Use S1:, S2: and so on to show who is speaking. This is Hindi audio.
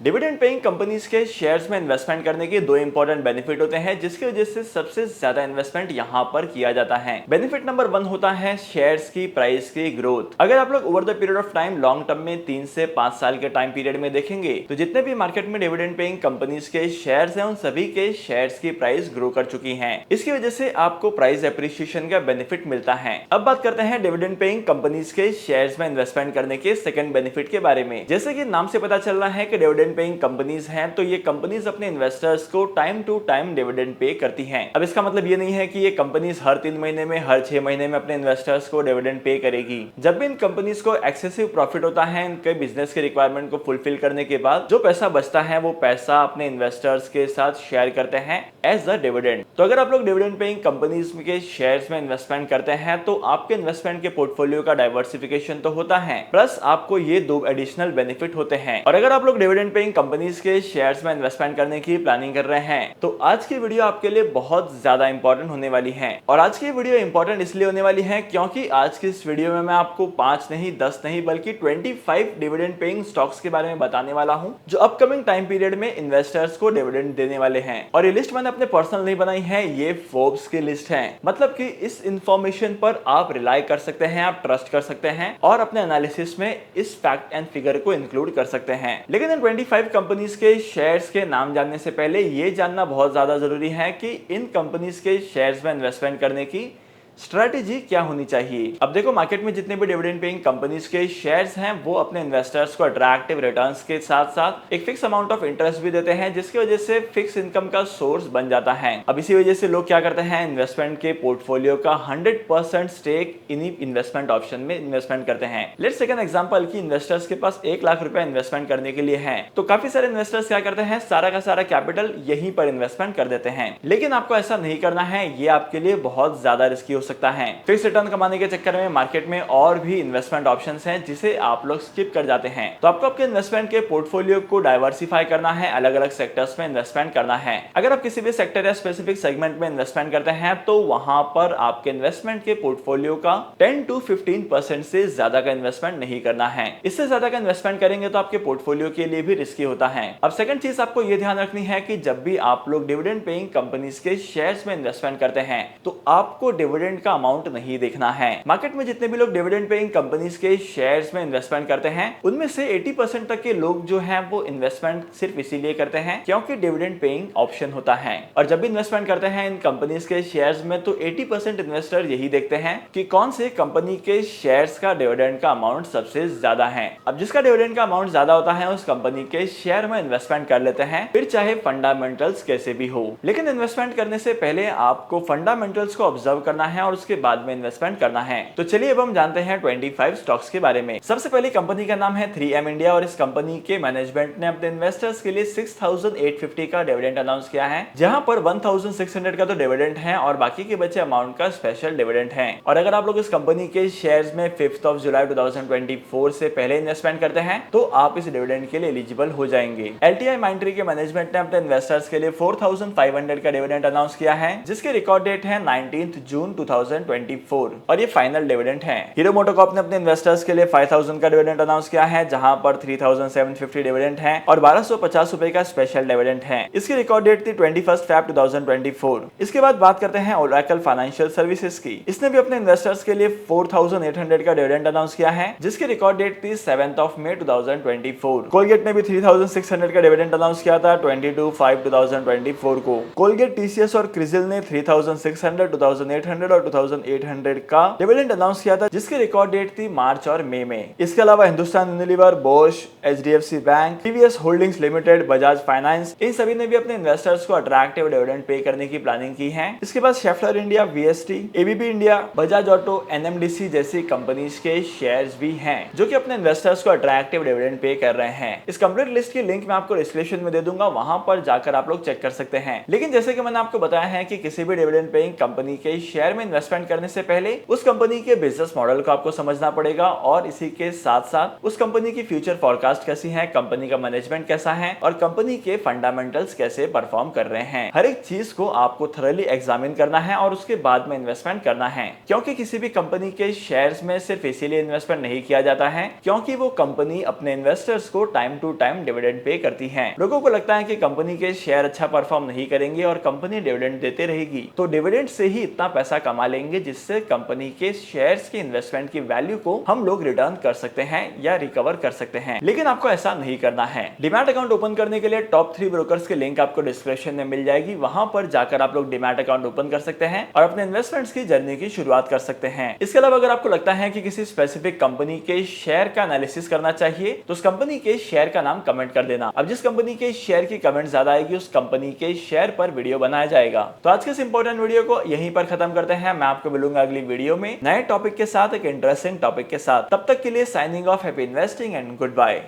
S1: डिविडेंड पेइंग कंपनीज के शेयर्स में इन्वेस्टमेंट करने के दो इंपॉर्टेंट बेनिफिट होते हैं, जिसकी वजह से सबसे ज्यादा इन्वेस्टमेंट यहाँ पर किया जाता है। बेनिफिट नंबर 1 होता है शेयर्स की प्राइस की ग्रोथ। अगर आप लोग over the period of time long term में 3 से 5 साल के टाइम पीरियड में देखेंगे तो जितने भी मार्केट में डिविडेंड पेइंग कंपनीज के शेयर्स हैं उन सभी के शेयर्स की प्राइस ग्रो कर चुकी है। इसकी वजह से आपको प्राइस एप्रिसिएशन का बेनिफिट मिलता है। अब बात करते हैं डिविडेंड पेइंग कंपनीज के शेयर्स में इन्वेस्टमेंट करने के सेकंड बेनिफिट के बारे में। जैसे कि नाम से पता चल रहा है कि डिविडेंड पेइंग कंपनीज हैं, तो ये कंपनीज अपने इन्वेस्टर्स को time to time dividend pay करती हैं। अब इसका मतलब ये नहीं है कि ये कंपनीज हर 3 महीने में, हर 6 महीने में अपने इन्वेस्टर्स को डिविडेंड पे करेगी। जब भी इन कंपनीज को एक्सेसिव प्रॉफिट होता है इनके बिजनेस के रिक्वायरमेंट को फुलफिल करने के बाद, जो पैसा बचता है वो पैसा अपने इन्वेस्टर्स के साथ शेयर करते हैं एज अ डिविडेंड। तो अगर आप लोग डिविडेंड पेइंग कंपनीज के शेयर्स में इन्वेस्टमेंट करते हैं तो आपके इन्वेस्टमेंट के पोर्टफोलियो का डाइवर्सिफिकेशन तो होता है, प्लस आपको ये दो एडिशनल बेनिफिट होते हैं। और अगर आप लोग डिविडेंड पेइंग कंपनीज के शेयर्स में इन्वेस्टमेंट करने की प्लानिंग कर रहे हैं तो आज की वीडियो आपके लिए बहुत ज्यादा इंपॉर्टेंट होने वाली है। और आज की वीडियो इंपॉर्टेंट इसलिए होने वाली है क्योंकि आज की इस वीडियो में मैं आपको 5 नहीं, 10 नहीं बल्कि 25 डिविडेंड पेइंग स्टॉक्स के बारे में बताने वाला हूं जो अपकमिंग टाइम पीरियड में इन्वेस्टर्स को डिविडेंड देने वाले हैं। और ये लिस्ट मैंने अपने पर्सनल नहीं बनाई है, ये फोर्ब्स की लिस्ट है। मतलब कि इस इंफॉर्मेशन पर आप रिलाई कर सकते हैं, आप ट्रस्ट कर सकते हैं और अपने एनालिसिस में इस फैक्ट एंड फिगर को इंक्लूड कर सकते हैं। लेकिन इन 25 कंपनीज के शेयर्स के नाम जानने से पहले ये जानना बहुत ज्यादा जरूरी है कि इन कंपनीज के शेयर्स में इन्वेस्टमेंट करने की स्ट्रेटेजी क्या होनी चाहिए। अब देखो, मार्केट में जितने भी डिविडेंड पेइंग कंपनीज के शेयर्स हैं वो अपने इन्वेस्टर्स को अट्रैक्टिव रिटर्न्स के साथ साथ एक फिक्स अमाउंट ऑफ इंटरेस्ट भी देते हैं, जिसकी वजह से फिक्स इनकम का सोर्स बन जाता है। अब इसी वजह से लोग क्या करते हैं, इन्वेस्टमेंट के पोर्टफोलियो का 100% स्टेक इन्हीं इन्वेस्टमेंट ऑप्शन में इन्वेस्टमेंट करते हैं। लेट्स टेक एन एग्जांपल कि इन्वेस्टर्स के पास 1 लाख रुपए इन्वेस्टमेंट करने के लिए है, तो काफी सारे इन्वेस्टर्स क्या करते हैं, सारा का सारा कैपिटल यहीं पर इन्वेस्टमेंट कर देते हैं। लेकिन आपको ऐसा नहीं करना है, ये आपके लिए बहुत ज्यादा रिस्की हो सकता है। फिक्स रिटर्न कमाने के चक्कर में मार्केट में और भी इन्वेस्टमेंट ऑप्शंस हैं जिसे आप लोग स्किप कर जाते हैं। तो आपको आपके इन्वेस्टमेंट के पोर्टफोलियो को डाइवर्सिफाई करना है, अलग अलग सेक्टर्स में इन्वेस्टमेंट करना है। अगर आप किसी भी सेक्टर या स्पेसिफिक सेगमेंट में इन्वेस्टमेंट करते हैं तो वहां पर आपके इन्वेस्टमेंट के पोर्टफोलियो का 10 to 15% से ज्यादा का इन्वेस्टमेंट नहीं करना है। इससे ज्यादा का इन्वेस्टमेंट करेंगे तो आपके पोर्टफोलियो के लिए भी रिस्की होता है। अब सेकंड चीज आपको यह ध्यान रखनी है कि जब भी आप लोग डिविडेंड पेइंग कंपनीज के शेयर्स में इन्वेस्टमेंट करते हैं तो आपको डिविडेंड का अमाउंट नहीं देखना है। मार्केट में जितने भी लोग डिविडेंड पेइंग कंपनीज के शेयर्स में इन्वेस्टमेंट करते हैं उनमें से 80% तक के लोग जो हैं वो इन्वेस्टमेंट सिर्फ इसीलिए करते हैं क्योंकि डिविडेंड पेइंग ऑप्शन होता है। और जब भी इन्वेस्टमेंट करते हैं इन कंपनीज के शेयर्स में तो 80% इन्वेस्टर यही देखते हैं कि कौन से कंपनी के शेयर्स का डिविडेंड का अमाउंट सबसे ज्यादा है। अब जिसका डिविडेंड का अमाउंट ज्यादा होता है उस कंपनी के शेयर में इन्वेस्टमेंट कर लेते हैं, फिर चाहे फंडामेंटल्स कैसे भी हो। लेकिन इन्वेस्टमेंट करने से पहले आपको फंडामेंटल्स को ऑब्जर्व करना है और उसके बाद में इन्वेस्टमेंट करना है। तो चलिए अब हम जानते हैं 25 स्टॉक्स के बारे में। सबसे पहली कंपनी का नाम है 3M इंडिया और इस कंपनी के मैनेजमेंट ने अपने इन्वेस्टर्स के लिए 6850 का डिविडेंड अनाउंस किया है, जहां पर 1600 का तो डिविडेंड है और बाकी के बचे अमाउंट का स्पेशल डिविडेंड है। और अगर आप लोग इस कंपनी के शेयर्स में 5 जुलाई 2024 से पहले इन्वेस्टमेंट करते हैं तो आप इस डिविडेंड के लिए एलिजिबल हो जाएंगे। LTI माइंडट्री के मैनेजमेंट ने अपने इन्वेस्टर्स के लिए 4500 का डिविडेंड अनाउंस किया है, जिसके रिकॉर्ड डेट है 19 जून 2024 और ये फाइनल डिविडेंड है। हीरो मोटोकॉर्प ने अपने इन्वेस्टर्स के लिए 5000 का डिविडेंड अनाउंस किया है, जहां पर 3750 डिविडेंड है और 1250 रुपए का स्पेशल डिविडेंड है। इसकी रिकॉर्ड डेट थी 21 फरवरी 2024। इसके बाद बात करते हैं ओरेकल फाइनेंशियल सर्विसेज की। इसने भी अपने इन्वेस्टर्स के लिए 4800 का डिविडेंड अनाउंस किया है, जिसकी रिकॉर्ड डेट थी 7 मई 2024। कोलगेट ने भी 3600 का डिविडेंड अनाउंस किया था 22/5 2024 को। कोलगेट, TCS और क्रिसिल ने 3600, 2800 और 2800 का डिविडेंड अनाउंस किया था, जिसकी रिकॉर्ड डेट थी मार्च और मई में। इसके अलावा Hindustan Unilever, Bosch, HDFC Bank, TVS Holdings Limited, Bajaj Finance, इन सभी ने भी अपने इन्वेस्टर्स को अट्रैक्टिव डिविडेंड पे करने की प्लानिंग की है। इसके बाद Schaeffler India, VST, ABB India, Bajaj auto, NMDC जैसी कंपनीज के शेयर्स भी हैं जो कि अपने इन्वेस्टर्स को अट्रैक्टिव डिविडेंड पे कर रहे हैं। इस कंप्लीट लिस्ट की लिंक मैं आपको डिस्क्रिप्शन में दे दूंगा, वहां पर जाकर आप लोग चेक कर सकते हैं। लेकिन जैसे कि मैंने आपको बताया है कि किसी भी डिविडेंड पेइंग कंपनी के शेयर में इन्वेस्टमेंट करने से पहले उस कंपनी के बिजनेस मॉडल को आपको समझना पड़ेगा और इसी के साथ साथ उस कंपनी की फ्यूचर फॉरकास्ट कैसी है, कंपनी का मैनेजमेंट कैसा है और कंपनी के फंडामेंटल्स कैसे परफॉर्म कर रहे हैं। हर एक चीज को आपको थॉरली एग्जामिन करना है और उसके बाद में इन्वेस्टमेंट करना है, क्योंकि किसी भी कंपनी के शेयर्स में सिर्फ इसीलिए इन्वेस्टमेंट नहीं किया जाता है क्योंकि वो कंपनी अपने इन्वेस्टर्स को time to time dividend pay करती है। लोगों को लगता है कि कंपनी के शेयर अच्छा परफॉर्म नहीं करेंगे और कंपनी डिविडेंड देते रहेगी तो डिविडेंड से ही इतना पैसा कमा लेंगे जिससे कंपनी के शेयर्स की इन्वेस्टमेंट की वैल्यू को हम लोग रिटर्न कर सकते हैं या रिकवर कर सकते हैं। लेकिन आपको ऐसा नहीं करना है। डीमैट अकाउंट ओपन करने के लिए टॉप 3 ब्रोकर्स की लिंक आपको डिस्क्रिप्शन में मिल जाएगी, वहां पर जाकर आप लोग डीमैट अकाउंट ओपन कर सकते हैं और अपने इन्वेस्टमेंट्स की जर्नी की शुरुआत कर सकते हैं। इसके अलावा अगर आपको लगता है कि किसी स्पेसिफिक कंपनी के शेयर का एनालिसिस करना चाहिए तो उस कंपनी के शेयर का नाम कमेंट कर देना। अब जिस कंपनी के शेयर की कमेंट ज्यादा आएगी उस कंपनी के शेयर पर वीडियो बनाया जाएगा। तो आज के इस इंपॉर्टेंट वीडियो को यहीं पर खत्म करते हैं। मैं आपको मिलूंगा अगली वीडियो में नए टॉपिक के साथ, एक इंटरेस्टिंग टॉपिक के साथ। तब तक के लिए signing off, happy investing and good bye.